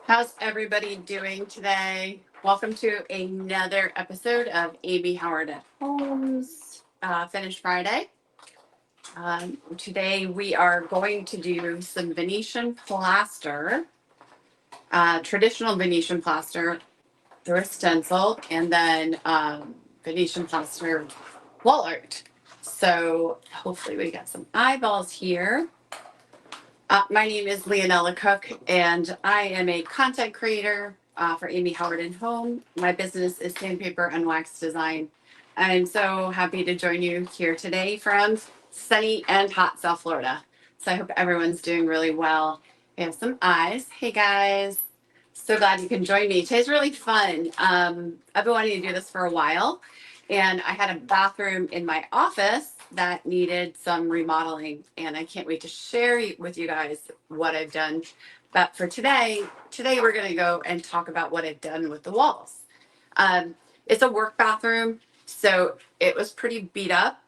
How's everybody doing today? Welcome to another episode of Amy Howard at Home's Finished Friday. Today we are going to do some Venetian plaster, traditional Venetian plaster through a stencil, and then Venetian plaster wall art. So hopefully we got some eyeballs here. My name is Lyonella Cook, and I am a content creator for Amy Howard and Home. My business is sandpaper and wax design. I'm so happy to join you here today from sunny and hot South Florida. So I hope everyone's doing really well. We have some eyes. Hey guys, so glad you can join me. Today's really fun. I've been wanting to do this for a while, and I had a bathroom in my office that needed some remodeling, and I can't wait to share with you guys what I've done. But for today we're going to go and talk about what I've done with the walls. It's a work bathroom, so it was pretty beat up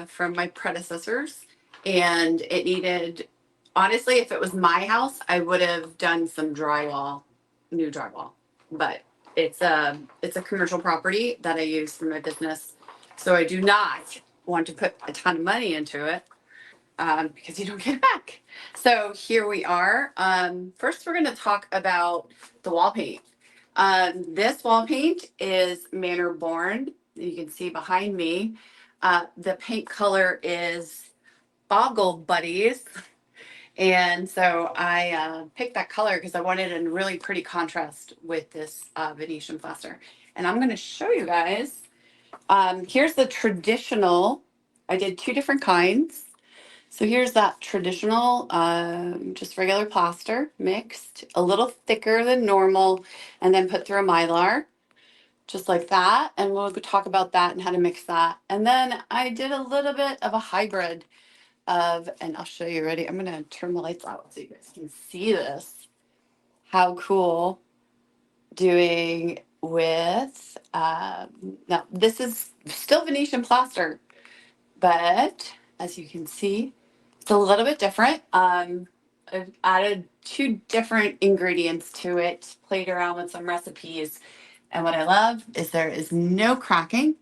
from my predecessors, and it needed, honestly, if it was my house, I would have done some drywall, new drywall. But it's a commercial property that I use for my business, so I do not want to put a ton of money into it because you don't get it back. So here we are. First, we're going to talk about the wall paint. This wall paint is Manor Born. You can see behind me. The paint color is Boggle Buddies. And so I picked that color because I wanted a really pretty contrast with this Venetian plaster. And I'm going to show you guys. Here's the traditional. I did two different kinds. So here's that traditional, just regular plaster mixed, a little thicker than normal, and then put through a Mylar, just like that. And we'll talk about that and how to mix that. And then I did a little bit of a hybrid of, and I'll show you, ready? I'm going to turn the lights out so you guys can see this. How cool. Doing with, now this is still Venetian plaster, but as you can see, it's a little bit different. I've added two different ingredients to it, played around with some recipes. And what I love is there is no cracking,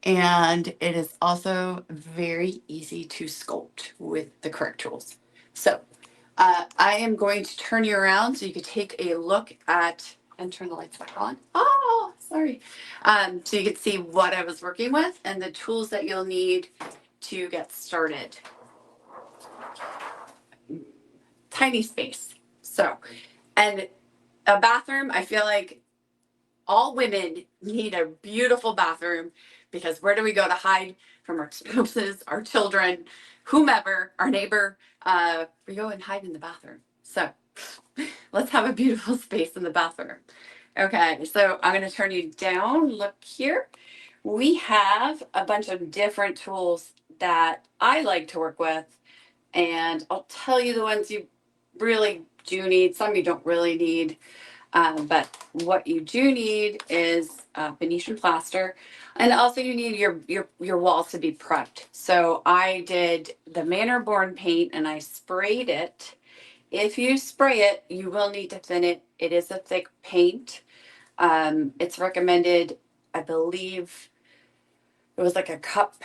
and it is also very easy to sculpt with the correct tools. So I am going to turn you around so you can take a look at, and turn the lights back on. Oh, sorry. So you can see what I was working with and the tools that you'll need to get started. Tiny space. So, and a bathroom, I feel like all women need a beautiful bathroom, because where do we go to hide from our spouses, our children, whomever, our neighbor? We go and hide in the bathroom. So let's have a beautiful space in the bathroom. Okay, so I'm going to turn you down. Look here. We have a bunch of different tools that I like to work with, and I'll tell you the ones you really do need. Some you don't really need. But what you do need is Venetian plaster, and also you need your walls to be prepped. So I did the Manor Born paint and I sprayed it. If you spray it, you will need to thin it. It is a thick paint. It's recommended, I believe, it was like a cup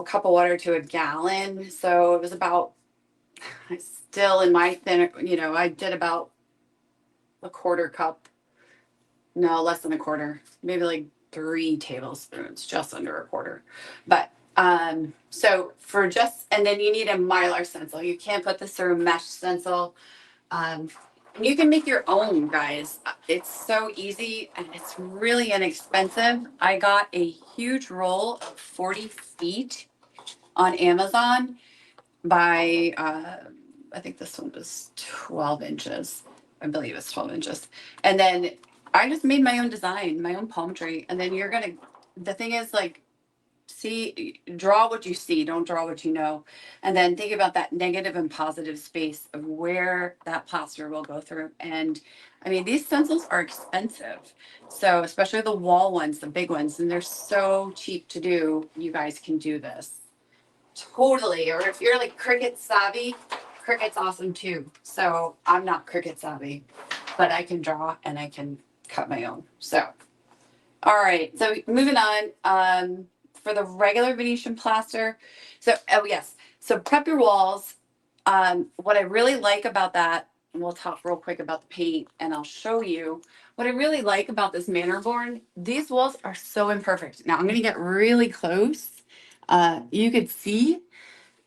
cup of water to a gallon. So it was about, still in my thin, I did about a quarter cup. No, less than a quarter, maybe like 3 tablespoons, just under a quarter. But so for just, and then you need a Mylar stencil. You can't put this through a mesh stencil. You can make your own, guys. It's so easy and it's really inexpensive. I got a huge roll of 40 feet on Amazon by, I think this one was 12 inches. I believe it's 12 inches. And then I just made my own design, my own palm tree. And then the thing is, like, draw what you see, don't draw what you know. And then think about that negative and positive space of where that plaster will go through. And I mean, these stencils are expensive. So especially the wall ones, the big ones, and they're so cheap to do. You guys can do this. Totally. Or if you're like Cricut savvy, Cricut's awesome too. So I'm not Cricut savvy. but I can draw and I can cut my own. So, all right. So moving on, for the regular Venetian plaster. So, oh yes. So prep your walls. What I really like about that, and we'll talk real quick about the paint and I'll show you what I really like about this Mannerborn. These walls are so imperfect. Now I'm going to get really close. You could see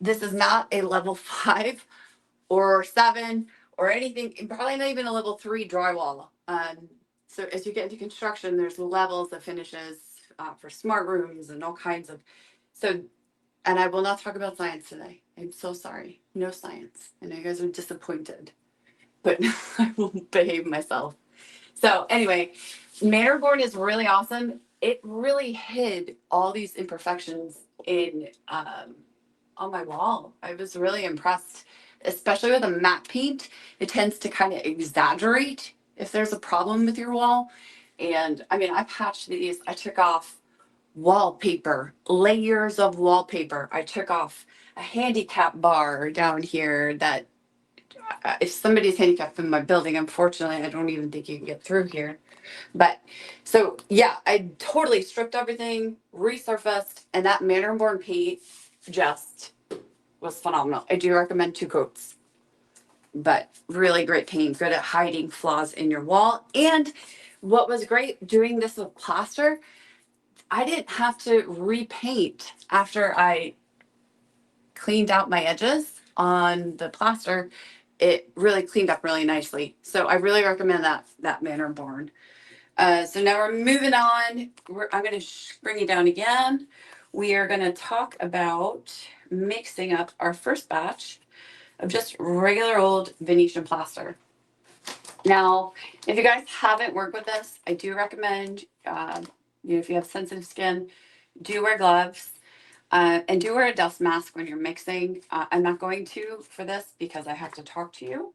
this is not a level 5 or 7 or anything, probably not even a level 3 drywall. So as you get into construction, there's levels of finishes for smart rooms and all kinds of. So, and I will not talk about science today. I'm so sorry. No science. I know you guys are disappointed, but I will behave myself. So anyway, Matterboard is really awesome. It really hid all these imperfections in on my wall. I was really impressed, especially with a matte paint. It tends to kind of exaggerate if there's a problem with your wall. And I mean, I patched these. I took off wallpaper, layers of wallpaper. I took off a handicap bar down here that if somebody's handicapped in my building, unfortunately, I don't even think you can get through here. But so yeah, I totally stripped everything, resurfaced, and that Matterborn paint just was phenomenal. I do recommend 2 coats, but really great paint, good at hiding flaws in your wall. And what was great doing this with plaster, I didn't have to repaint after I cleaned out my edges on the plaster. It really cleaned up really nicely. So I really recommend that Matterborn. So now we're moving on. I'm going to bring you down again. We are going to talk about mixing up our first batch of just regular old Venetian plaster. Now, if you guys haven't worked with this, I do recommend, if you have sensitive skin, do wear gloves and do wear a dust mask when you're mixing. I'm not going to for this because I have to talk to you.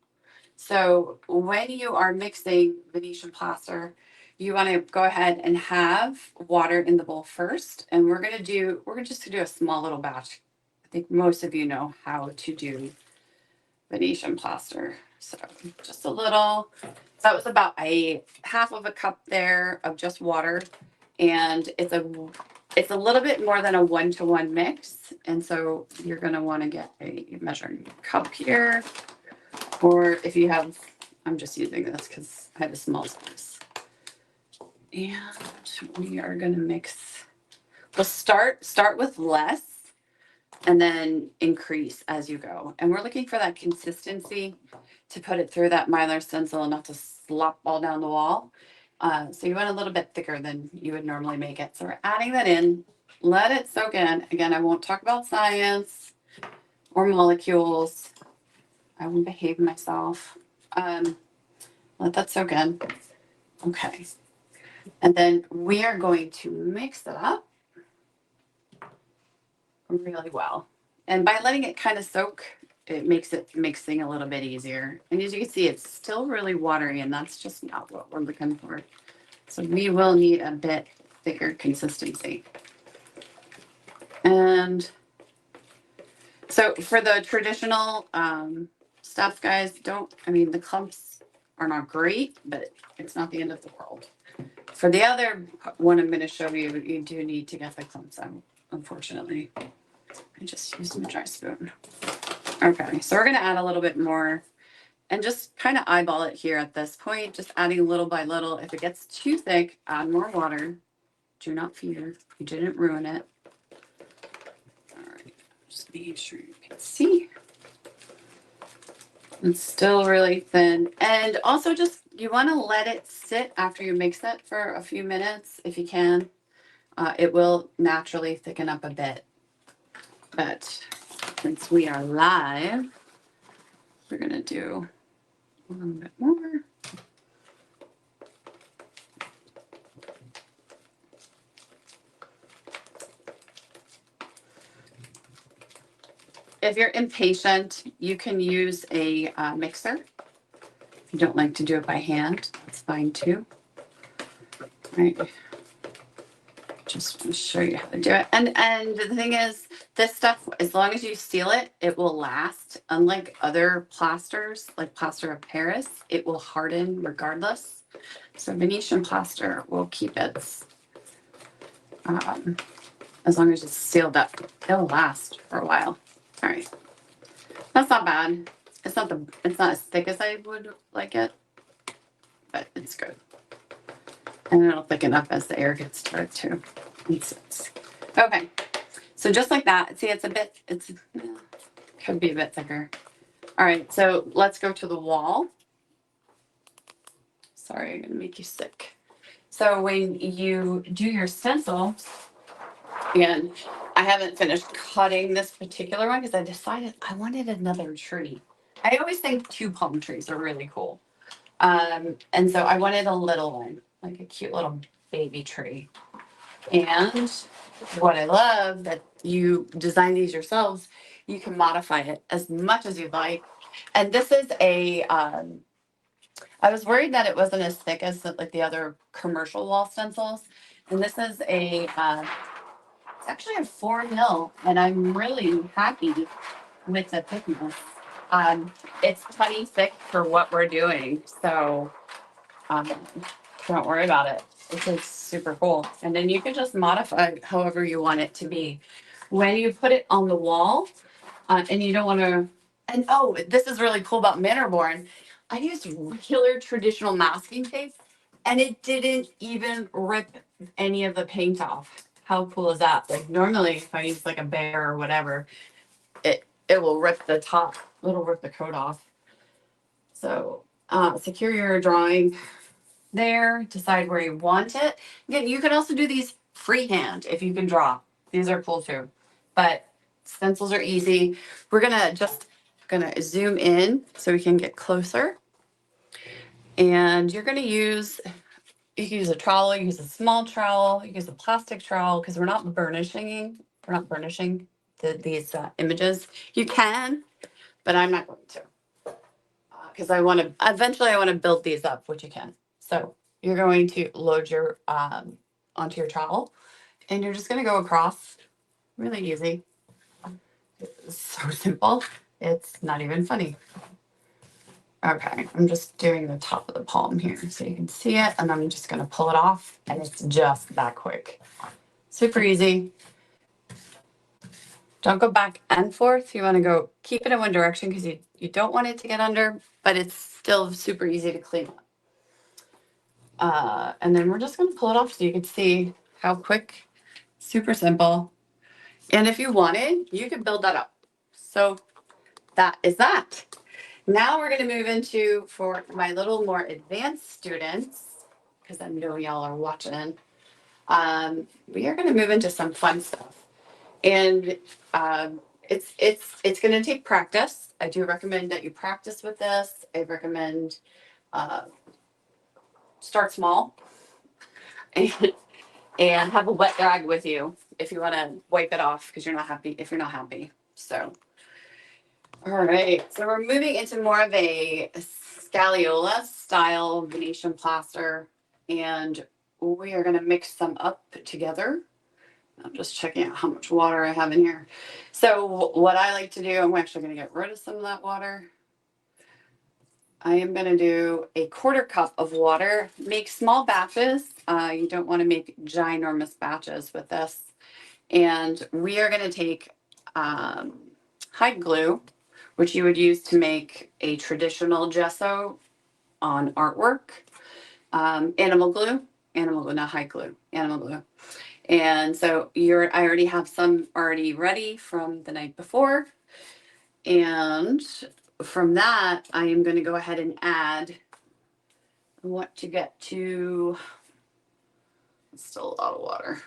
So when you are mixing Venetian plaster, you want to go ahead and have water in the bowl first. And we're just gonna do a small little batch. I think most of you know how to do Venetian plaster. So just a little. So that was about a half of a cup there of just water. And it's a little bit more than a 1-to-1 mix. And so you're gonna want to get a measuring cup here. Or if you have, I'm just using this because I have a small size. And we are gonna mix. We'll start with less and then increase as you go. And we're looking for that consistency to put it through that Mylar stencil and not to slop all down the wall. So you want a little bit thicker than you would normally make it. So we're adding that in, let it soak in. Again, I won't talk about science or molecules. I won't behave myself. Let that soak in. Okay. And then we are going to mix it up really well. And by letting it kind of soak, it makes it mixing a little bit easier. And as you can see, it's still really watery, and that's just not what we're looking for. So we will need a bit thicker consistency. And so for the traditional stuff, guys, the clumps are not great, but it's not the end of the world. For the other one I'm going to show you, you do need to get the clumps out, unfortunately. I just used my dry spoon. Okay, so we're going to add a little bit more and just kind of eyeball it here at this point, just adding little by little. If it gets too thick, add more water. Do not fear, you didn't ruin it. All right, just making sure you can see. It's still really thin. And also just, you want to let it sit after you mix it for a few minutes if you can. It will naturally thicken up a bit. But since we are live, we're going to do a little bit more. If you're impatient, you can use a mixer. If you don't like to do it by hand, that's fine too. All right. Just want to show you how to do it. And the thing is, This stuff, as long as you seal it, it will last. Unlike other plasters, like plaster of Paris, it will harden regardless. So Venetian plaster will keep its, um, as long as it's sealed up, it'll last for a while. All right, that's not bad. It's not as thick as I would like it, but it's good. And it'll thicken up as the air gets to it too. Okay, so just like that, see, could be a bit thicker. All right, so let's go to the wall. Sorry, I'm gonna make you sick. So when you do your stencil, again, I haven't finished cutting this particular one because I decided I wanted another tree. I always think 2 palm trees are really cool. And so I wanted a little one, like a cute little baby tree. And what I love that you design these yourselves, you can modify it as much as you'd like. And this is I was worried that it wasn't as thick as like the other commercial wall stencils. And this is it's actually a 4 mil, and I'm really happy with the thickness. It's plenty thick for what we're doing, so um, don't worry about it. This is super cool. And then you can just modify it however you want it to be. When you put it on the wall, and you don't want to, and oh, this is really cool about Matterborn. I used regular traditional masking tape, and it didn't even rip any of the paint off. How cool is that? Like normally, if I use like a bear or whatever, it will rip the top. It'll rip the coat off. So secure your drawing there. Decide where you want it. Again, you can also do these freehand if you can draw. These are cool too, but stencils are easy. We're gonna zoom in so we can get closer. And you're gonna use, you can use a trowel, you can use a small trowel, you can use a plastic trowel because we're not burnishing these images. You can, but I'm not going to because I want to, eventually I want to build these up, which you can. So you're going to load your, onto your trowel and you're just going to go across, really easy. It's so simple. It's not even funny. Okay, I'm just doing the top of the palm here so you can see it, and I'm just gonna pull it off, and it's just that quick. Super easy. Don't go back and forth. You wanna go, keep it in one direction because you don't want it to get under, but it's still super easy to clean up. And then we're just gonna pull it off so you can see how quick, super simple. And if you wanted, you could build that up. So that is that. Now we're going to move into, for my little more advanced students, because I know y'all are watching, we are going to move into some fun stuff. And it's going to take practice. I do recommend that you practice with this. I recommend uh, start small and, and have a wet rag with you if you want to wipe it off because you're not happy, if you're not happy. So all right, so we're moving into more of a Scaliola style Venetian plaster, and we are going to mix them up together. I'm just checking out how much water I have in here. So what I like to do, I'm actually going to get rid of some of that water. I am going to do a 1/4 cup of water. Make small batches. You don't want to make ginormous batches with this. And we are going to take hide glue, which you would use to make a traditional gesso on artwork. Animal glue, not hide glue, animal glue. And so I already have some already ready from the night before. And from that, I am going to go ahead and add, I want to get to, it's still a lot of water.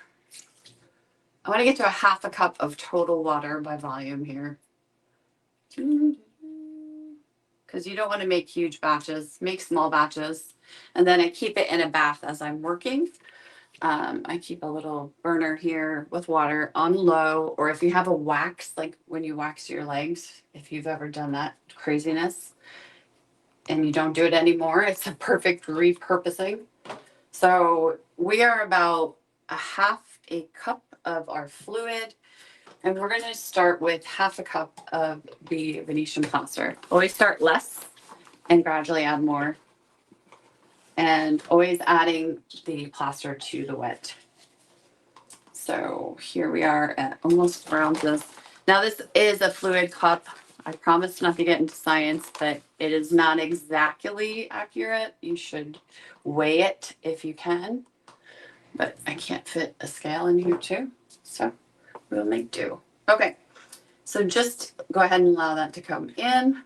I want to get to a 1/2 cup of total water by volume here. Because you don't want to make huge batches, make small batches. And then I keep it in a bath as I'm working. I keep a little burner here with water on low, or if you have a wax, like when you wax your legs, if you've ever done that craziness and you don't do it anymore, it's a perfect repurposing. So we are about a 1/2 cup of our fluid. And we're going to start with half a cup of the Venetian plaster. Always start less and gradually add more. And always adding the plaster to the wet. So here we are at almost around this. Now this is a fluid cup. I promise not to get into science, but it is not exactly accurate. You should weigh it if you can. But I can't fit a scale in here too. So we'll make do. Okay. So just go ahead and allow that to come in.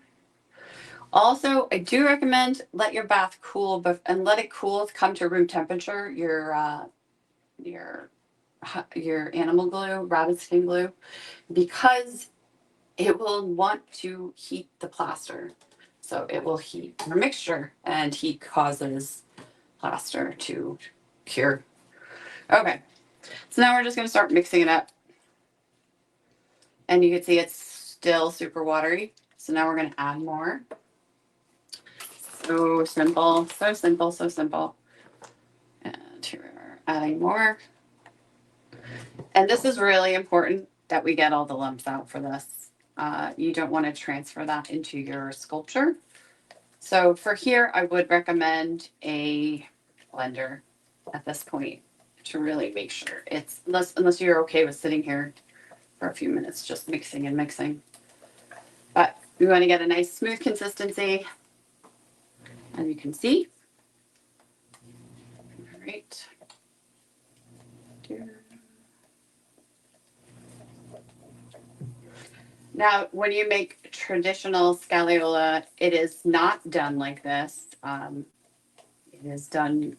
Also, I do recommend let your bath cool, and let it cool to come to room temperature. Your animal glue, rabbit skin glue, because it will want to heat the plaster. So it will heat your mixture, and heat causes plaster to cure. Okay, so now we're just going to start mixing it up. And you can see it's still super watery. So now we're going to add more. So simple, so simple, so simple. And here we are adding more. And this is really important that we get all the lumps out for this. You don't want to transfer that into your sculpture. So for here, I would recommend a blender at this point to really make sure it's, unless you're okay with sitting here for a few minutes, just mixing and mixing. But we want to get a nice smooth consistency, as you can see. All right. Now, when you make traditional scagliola, it is not done like this. It is done,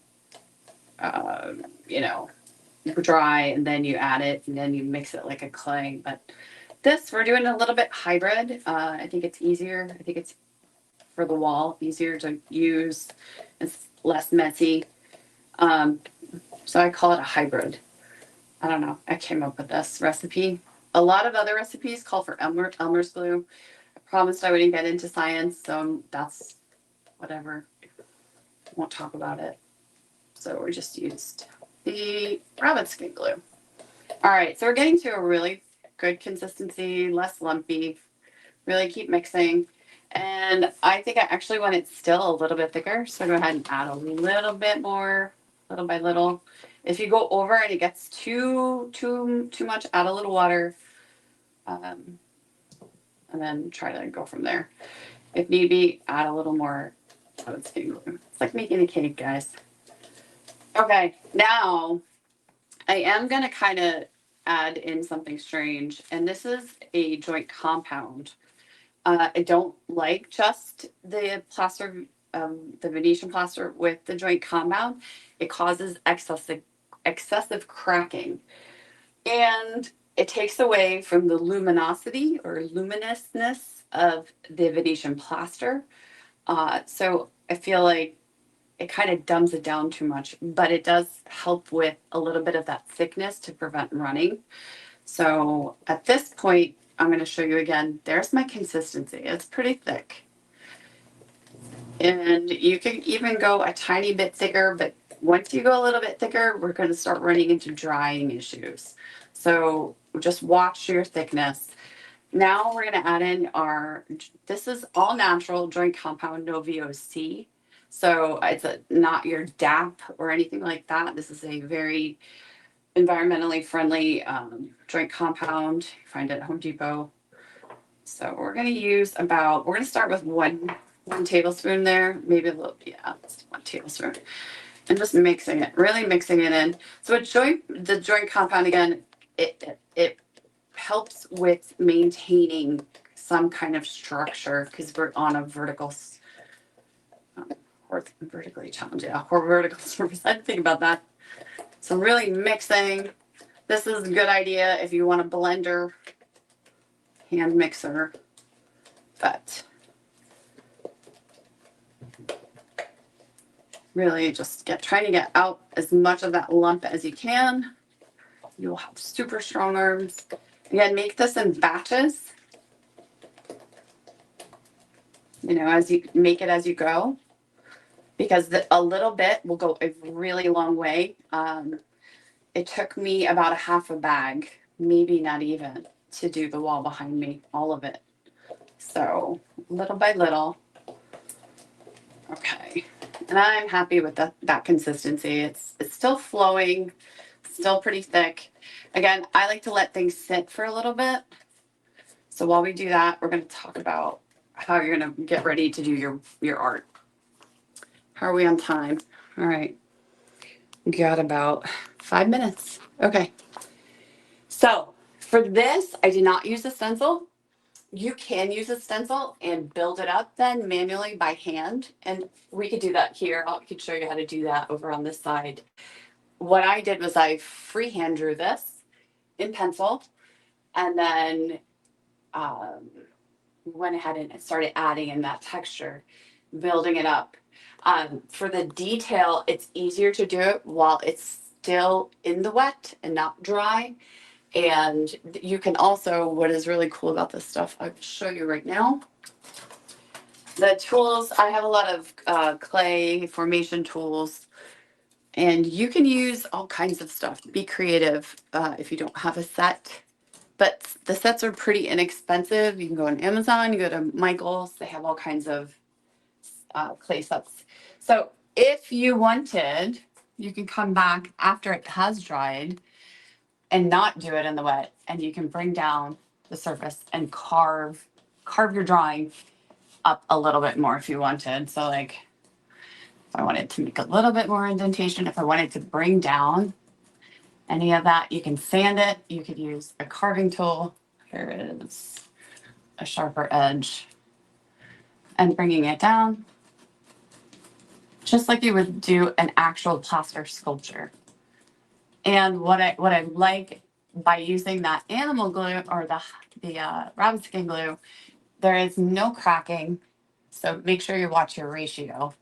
you know, dry, and then you add it, and then you mix it like a clay. But this, we're doing a little bit hybrid. I think it's easier. I think it's for the wall, easier to use. It's less messy. So I call it a hybrid. I don't know. I came up with this recipe. A lot of other recipes call for Elmer's glue. I promised I wouldn't get into science, so that's whatever. Won't talk about it. So we just used the rabbit skin glue. All right, so we're getting to a really good consistency, less lumpy. Really keep mixing. And I think I actually want it still a little bit thicker. So go ahead and add a little bit more, little by little. If you go over and it gets too much, add a little water. And then try to go from there. If need be, add a little more. It's like making a cake, guys. Okay, now I am going to kind of add in something strange. And this is a joint compound. I don't like just the plaster, the Venetian plaster with the joint compound. It causes excessive cracking. And it takes away from the luminosity or luminousness of the Venetian plaster. So I feel like it kind of dumbs it down too much, but it does help with a little bit of that thickness to prevent running. So at this point, I'm going to show you again. There's my consistency. It's pretty thick. And you can even go a tiny bit thicker, but once you go a little bit thicker, we're going to start running into drying issues. So just watch your thickness. Now we're going to add in this is all natural joint compound, no VOC. So it's not your DAP or anything like that. This is a very environmentally friendly joint compound. You find it at Home Depot. So we're going to use we're going to start with one tablespoon there, maybe a little, yeah, it's 1 tablespoon. And just mixing it, really mixing it in. So the joint compound, again, it helps with maintaining some kind of structure because we're on a vertically challenged, or vertical surface. I didn't think about that. So really mixing. This is a good idea if you want a blender, hand mixer, but really just trying to get out as much of that lump as you can. You'll have super strong arms. Again, make this in batches. You know, as you make it as you go, because a little bit will go a really long way. It took me about a half a bag, maybe not even, to do the wall behind me, all of it. So little by little. Okay. And I'm happy with that consistency. It's still flowing, still pretty thick. Again, I like to let things sit for a little bit. So while we do that, we're going to talk about how you're going to get ready to do your art. How are we on time? All right. We got about 5 minutes. Okay. So for this, I did not use a stencil. You can use a stencil and build it up then manually by hand. And we could do that here. I could show you how to do that over on this side. What I did was I freehand drew this in pencil and then went ahead and started adding in that texture, building it up. For the detail, it's easier to do it while it's still in the wet and not dry. And you can also, what is really cool about this stuff, I'll show you right now. The tools, I have a lot of clay formation tools, and you can use all kinds of stuff. Be creative if you don't have a set. But the sets are pretty inexpensive. You can go on Amazon, you go to Michael's, they have all kinds of clay sets. So if you wanted, you can come back after it has dried and not do it in the wet, and you can bring down the surface and carve your drawing up a little bit more if you wanted. So like if I wanted to make a little bit more indentation, if I wanted to bring down any of that, you can sand it. You could use a carving tool. Here is a sharper edge and bringing it down just like you would do an actual plaster sculpture. And what I like by using that animal glue or the rabbit skin glue, there is no cracking. So make sure you watch your ratio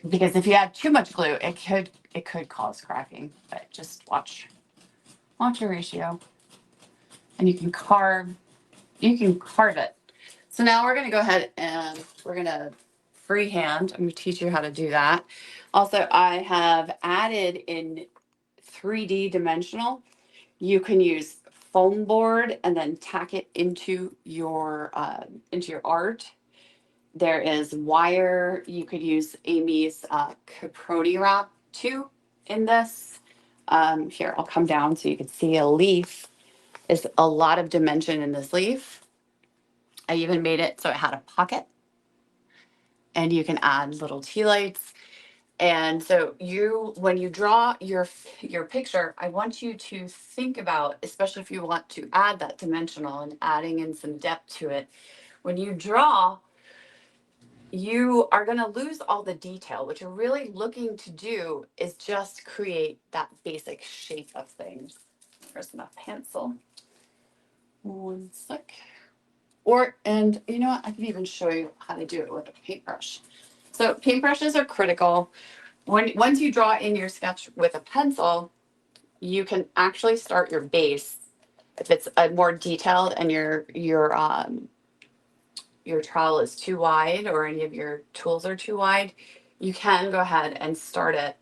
because if you add too much glue, it could cause cracking. But just watch your ratio, and you can carve it. So now we're going to go ahead and we're going to freehand. I'm going to teach you how to do that. Also, I have added in 3D dimensional. You can use foam board and then tack it into your art. There is wire. You could use Amy's caproni wrap too in this. Here, I'll come down so you can see a leaf. Is a lot of dimension in this leaf. I even made it so it had a pocket, and you can add little tea lights. And so when you draw your picture, I want you to think about, especially if you want to add that dimensional and adding in some depth to it, when you draw, you are going to lose all the detail. What you're really looking to do is just create that basic shape of things. Where's my pencil? One sec. And you know what? I can even show you how to do it with a paintbrush. So paintbrushes are critical. Once you draw in your sketch with a pencil, you can actually start your base. If it's more detailed and your trowel is too wide or any of your tools are too wide, you can go ahead and start it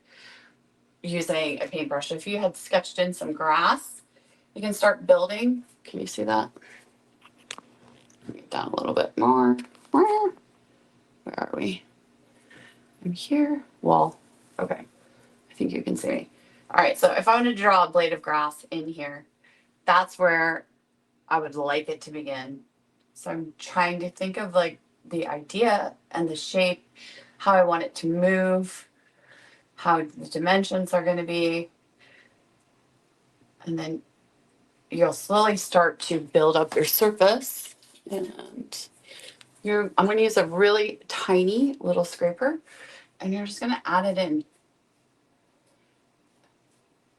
using a paintbrush. If you had sketched in some grass, you can start building. Can you see that? Bring it down a little bit more. Where are we? I'm here. Wall. Okay. I think you can see me. All right. So if I want to draw a blade of grass in here, that's where I would like it to begin. So I'm trying to think of like the idea and the shape, how I want it to move, how the dimensions are going to be. And then you'll slowly start to build up your surface. And I'm going to use a really tiny little scraper, and you're just going to add it in,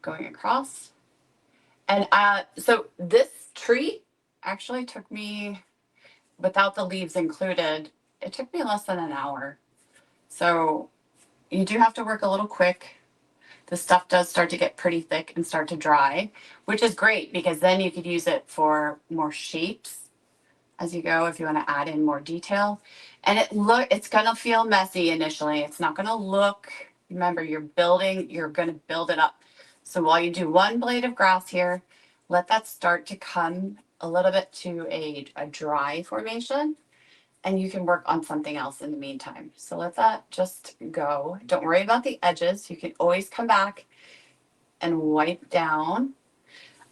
going across. And so this tree actually took me, without the leaves included, it took me less than an hour. So you do have to work a little quick. The stuff does start to get pretty thick and start to dry, which is great because then you could use it for more shapes as you go if you want to add in more detail. And it's going to feel messy initially. It's not going to look, remember you're going to build it up. So while you do one blade of grass here, let that start to come a little bit to a dry formation, and you can work on something else in the meantime. So let that just go. Don't worry about the edges. You can always come back and wipe down.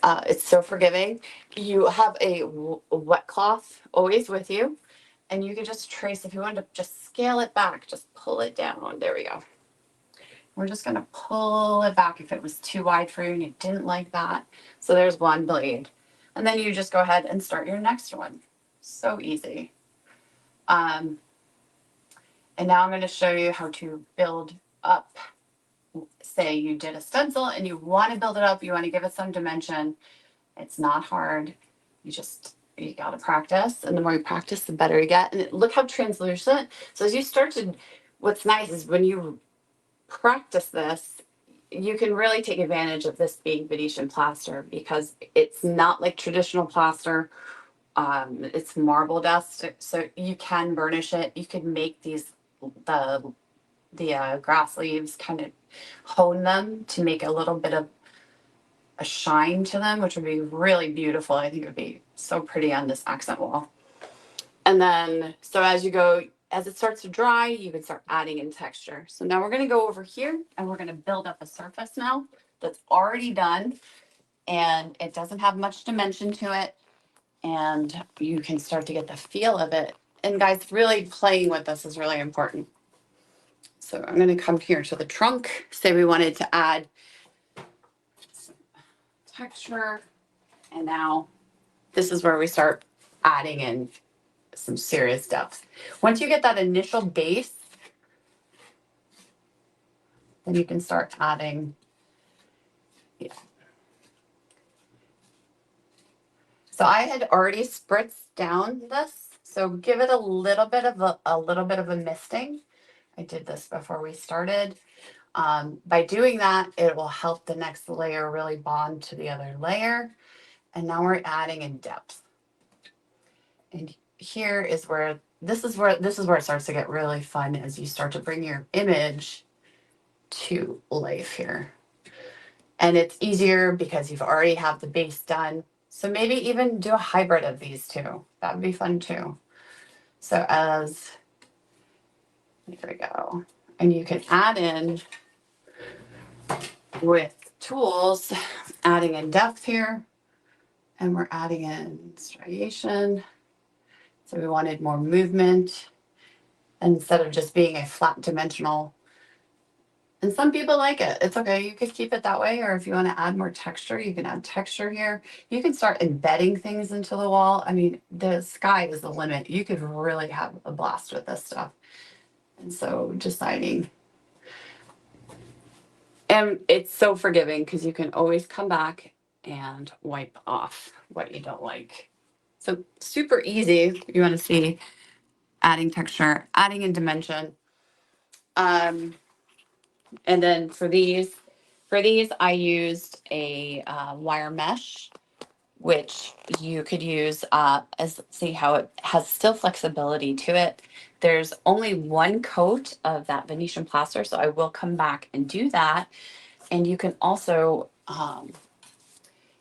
It's so forgiving. You have a wet cloth always with you, and you can just trace. If you want to just scale it back, just pull it down. There we go. We're just going to pull it back if it was too wide for you and you didn't like that. So there's one blade. And then you just go ahead and start your next one. So easy. And now I'm going to show you how to build up. Say you did a stencil and you want to build it up, you want to give it some dimension. It's not hard. You got to practice. And the more you practice, the better you get. And look how translucent. So as you start to, what's nice is when you practice this, you can really take advantage of this being Venetian plaster because it's not like traditional plaster. It's marble dust, so you can burnish it. You could make these the grass leaves, kind of hone them to make a little bit of a shine to them, which would be really beautiful. I think it would be so pretty on this accent wall. And then, so as you go, as it starts to dry, you can start adding in texture. So now we're going to go over here and we're going to build up a surface now that's already done and it doesn't have much dimension to it. And you can start to get the feel of it. And guys, really playing with this is really important. So I'm going to come here to the trunk. Say we wanted to add some texture. And now this is where we start adding in some serious depth. Once you get that initial base, then you can start adding. Yeah. So I had already spritzed down this, so give it a little bit of a misting. I did this before we started. By doing that, it will help the next layer really bond to the other layer. And now we're adding in depth. And here is where this is where it starts to get really fun as you start to bring your image to life here. And it's easier because you've already have the base done. So maybe even do a hybrid of these two. That would be fun too. So here we go. And you can add in with tools, adding in depth here. And we're adding in striation. So we wanted more movement instead of just being a flat dimensional. And some people like it. It's okay. You could keep it that way. Or if you want to add more texture, you can add texture here. You can start embedding things into the wall. I mean, the sky is the limit. You could really have a blast with this stuff. And so deciding. And it's so forgiving because you can always come back and wipe off what you don't like. So super easy. You want to see adding texture, adding in dimension. And then for these I used a wire mesh, which you could use as see how it has still flexibility to it. There's only one coat of that Venetian plaster, so I will come back and do that. And you can also,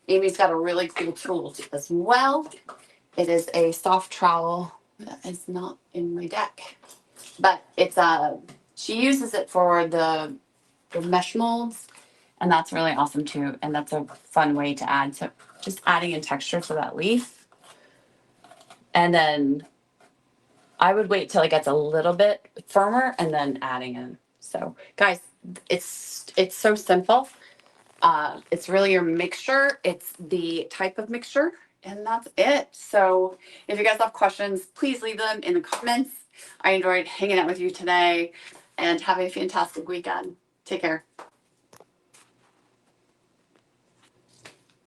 Amy's got a really cool tool as well. It is a soft trowel that is not in my deck, but it's she uses it for the mesh molds, and that's really awesome too. And that's a fun way to add. So just adding in texture to that leaf. And then I would wait till it gets a little bit firmer and then adding in. So guys, it's so simple. It's really your mixture. It's the type of mixture, and that's it. So if you guys have questions, please leave them in the comments. I enjoyed hanging out with you today, and have a fantastic weekend. Take care.